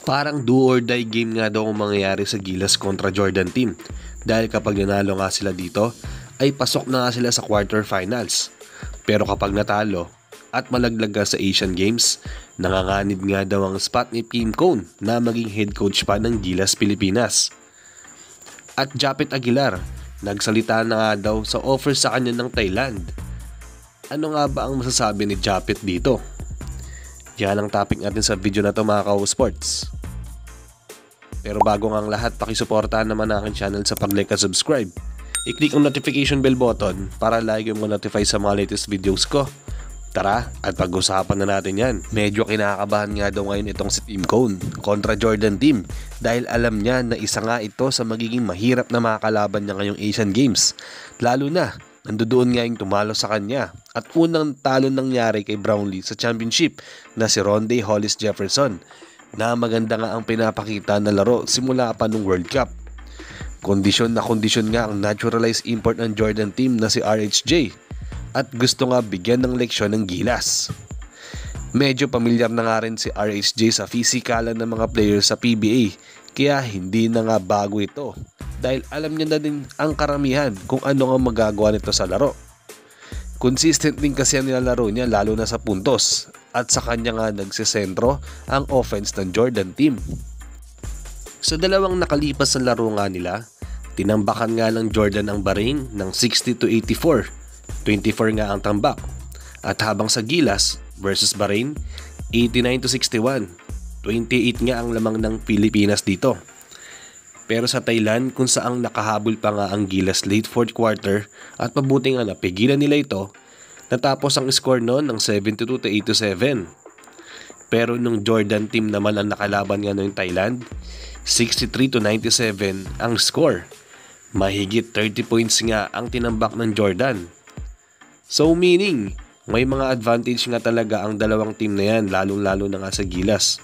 Parang do or die game nga daw ang mangyayari sa Gilas kontra Jordan team dahil kapag nanalo nga sila dito ay pasok na nga sila sa quarterfinals. Pero kapag natalo at malaglag nga sa Asian Games, nanganganib nga daw ang spot ni Team Cone na maging head coach pa ng Gilas Pilipinas. At Japet Aguilar, nagsalita na nga daw sa offer sa kanya ng Thailand. Ano nga ba ang masasabi ni Japet dito? Yan ang topic natin sa video na to mga ka-sports. Pero bago nga ang lahat, pakisuportahan naman ang aking channel sa pag-like at subscribe. I-click ang notification bell button para lagi mo notify sa mga latest videos ko. Tara, at pag-usapan na natin yan. Medyo kinakabahan nga daw ngayon itong si Team Cone kontra Jordan team dahil alam niya na isa nga ito sa magiging mahirap na makakalaban niya ngayong Asian Games. Lalo na, nandoon nga yung tumalo sa kanya at unang talo nangyari kay Brownlee sa championship na si Ronde Hollis Jefferson na maganda nga ang pinapakita na laro simula pa nung World Cup. Kondisyon nga ang naturalized import ng Jordan team na si RHJ at gusto nga bigyan ng leksyon ng Gilas. Medyo pamilyar na nga rin si RHJ sa pisikalan ng mga players sa PBA kaya hindi na nga bago ito dahil alam niya na din ang karamihan kung ano nga magagawa nito sa laro. Consistent din kasi ang nilalaro niya lalo na sa puntos at sa kanya nga nagsisentro ang offense ng Jordan team. Sa dalawang nakalipas na laro nga nila, tinambakan nga ng Jordan ang Bahrain ng 60-84, 24 nga ang tambak. At habang sa Gilas versus Bahrain, 89-61, 28 nga ang lamang ng Pilipinas dito. Pero sa Thailand kung saang nakahabol pa nga ang Gilas late fourth quarter at mabuti nga napigilan nila ito, natapos ang score noon ng 72-87. Pero nung Jordan team naman ang nakalaban nga ng Thailand, 63-97 ang score. Mahigit 30 points nga ang tinambak ng Jordan. So meaning, may mga advantage nga talaga ang dalawang team na yan lalong-lalo na nga sa Gilas.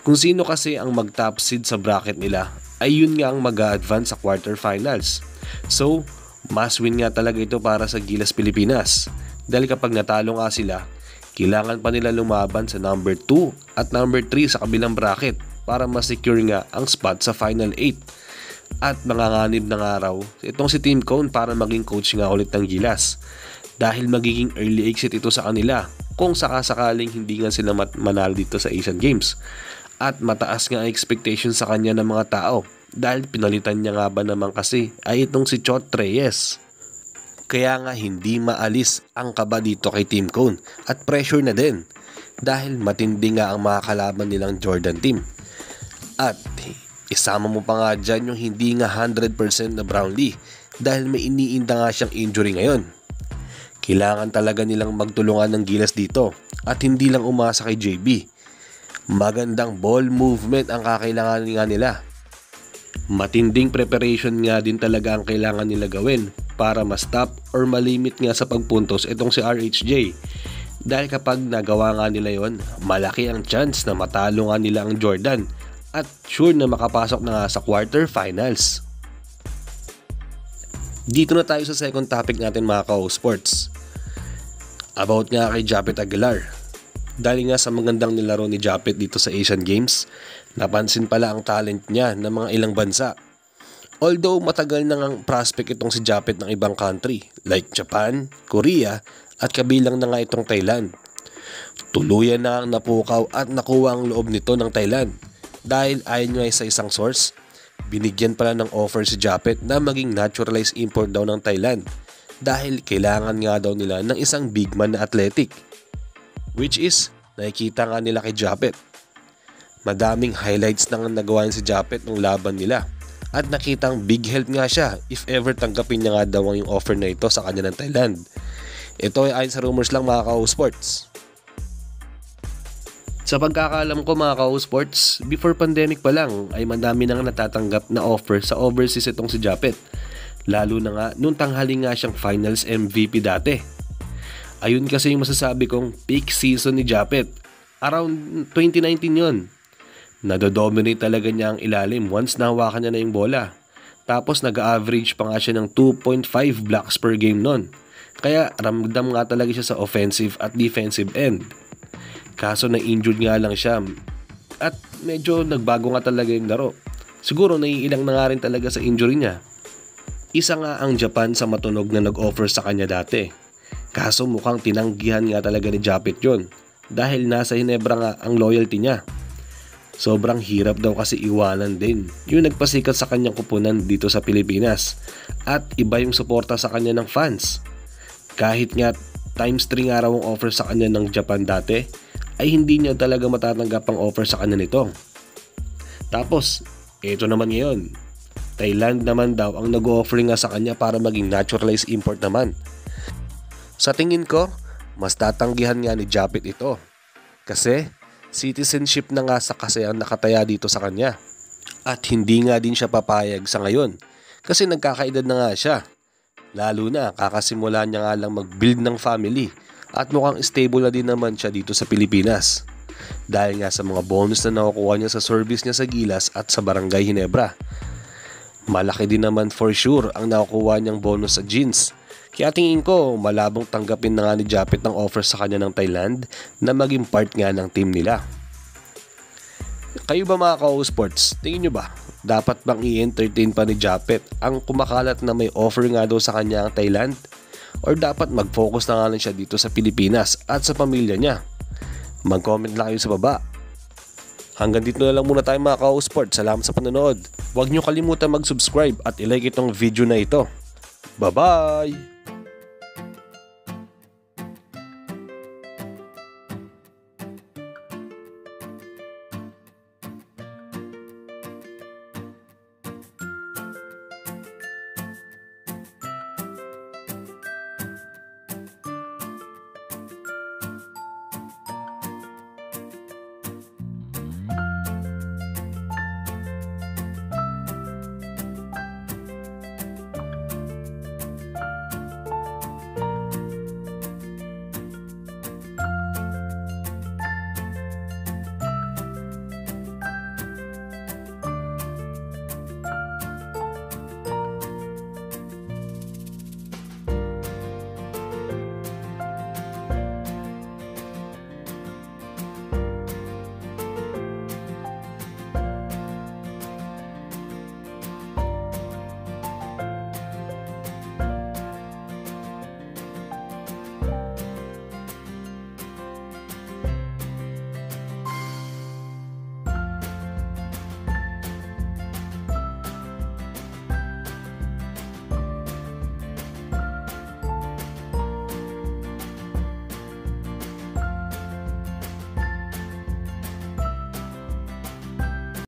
Kung sino kasi ang mag-top seed sa bracket nila, ay yun nga ang mag-a-advance sa quarterfinals. So, must win nga talaga ito para sa Gilas Pilipinas. Dahil kapag natalo nga sila, kailangan pa nila lumaban sa number 2 at number 3 sa kabilang bracket para ma-secure nga ang spot sa final 8. At manganganib ng araw itong si Team Cone para maging coach nga ulit ng Gilas. Dahil magiging early exit ito sa kanila kung sakasakaling hindi nga sila manalo dito sa Asian Games. At mataas nga ang expectation sa kanya ng mga tao dahil pinalitan niya nga ba naman kasi ay itong si Chot Reyes. Kaya nga hindi maalis ang kaba dito kay Team Cone at pressure na din dahil matindi nga ang mga kalaban nilang Jordan team. At isama mo pa nga dyan yung hindi nga 100% na Brownlee dahil may iniinda nga siyang injury ngayon. Kailangan talaga nilang magtulungan ng Gilas dito at hindi lang umasa kay JB. Magandang ball movement ang kakailangan nga nila. Matinding preparation nga din talaga ang kailangan nila gawin para ma-stop or malimit nga sa pagpuntos itong si RHJ. Dahil kapag nagawa nga nila yon, malaki ang chance na matalo nga nila ang Jordan at sure na makapasok na nga sa quarterfinals. Dito na tayo sa second topic natin mga ka-sports. About nga kay Japet Aguilar. Dahil nga sa magandang nilaro ni Japet dito sa Asian Games, napansin pala ang talent niya ng mga ilang bansa. Although matagal na ngang prospect itong si Japet ng ibang country like Japan, Korea at kabilang na nga itong Thailand. Tuluyan na ang napukaw at nakuha ang loob nito ng Thailand dahil ayon nga sa isang source, binigyan pala ng offer si Japet na maging naturalized import daw ng Thailand dahil kailangan nga daw nila ng isang big man na athletic. Which is, nakikita nga nila kay Japet. Madaming highlights na nga nagawa si Japet ng laban nila. At nakitang big help nga siya if ever tanggapin niya nga daw yung offer na ito sa kanya ng Thailand. Ito ay ayon sa rumors lang mga ka-sports. Sa pagkakaalam ko mga ka-sports, before pandemic pa lang ay madami na nga natatanggap na offer sa overseas itong si Japet. Lalo na nga nung tanghali nga siyang finals MVP dati. Ayun kasi yung masasabi kong peak season ni Japet. Around 2019 yon. Nadodominate talaga niya ang ilalim once nahawakan niya na yung bola. Tapos nag-average pa nga siya ng 2.5 blocks per game nun. Kaya ramdam nga talaga siya sa offensive at defensive end. Kaso na-injured nga lang siya At medyo nagbago nga talaga yung laro. Siguro naiilang na nga rin talaga sa injury niya. Isa nga ang Japan sa matunog na nag-offer sa kanya dati. Kaso mukhang tinanggihan nga talaga ni Japet yun dahil nasa Hinebra nga ang loyalty niya. Sobrang hirap daw kasi iwanan din yung nagpasikat sa kanyang kupunan dito sa Pilipinas at iba yung suporta sa kanya ng fans. Kahit nga times 3 nga raw ang offer sa kanya ng Japan dati, ay hindi niya talaga matatanggap ang offer sa kanya nito. Tapos, ito naman ngayon, Thailand naman daw ang nag-offer nga sa kanya para maging naturalized import naman. Sa tingin ko, mas tatanggihan nga ni Japet ito. Kasi, citizenship na nga sa kasi ang nakataya dito sa kanya. At hindi nga din siya papayag sa ngayon kasi nagkakaedad na nga siya. Lalo na kakasimula niya nga lang mag-build ng family at mukhang stable na din naman siya dito sa Pilipinas. Dahil nga sa mga bonus na nakukuha niya sa service niya sa Gilas at sa Barangay Hinebra. Malaki din naman for sure ang nakukuha niyang bonus sa jeans. Kaya tingin ko malabong tanggapin na nga ni Japet ng offer sa kanya ng Thailand na maging part nga ng team nila. Kayo ba mga ka-O-Sports, tingin nyo ba dapat bang i-entertain pa ni Japet ang kumakalat na may offer nga daw sa kanya ang Thailand? Or dapat mag-focus na nga lang siya dito sa Pilipinas at sa pamilya niya? Mag-comment lang kayo sa baba. Hanggang dito na lang muna tayo mga ka-O-Sports. Salamat sa panonood. Huwag nyo kalimutan mag-subscribe at ilike itong video na ito. Bye-bye!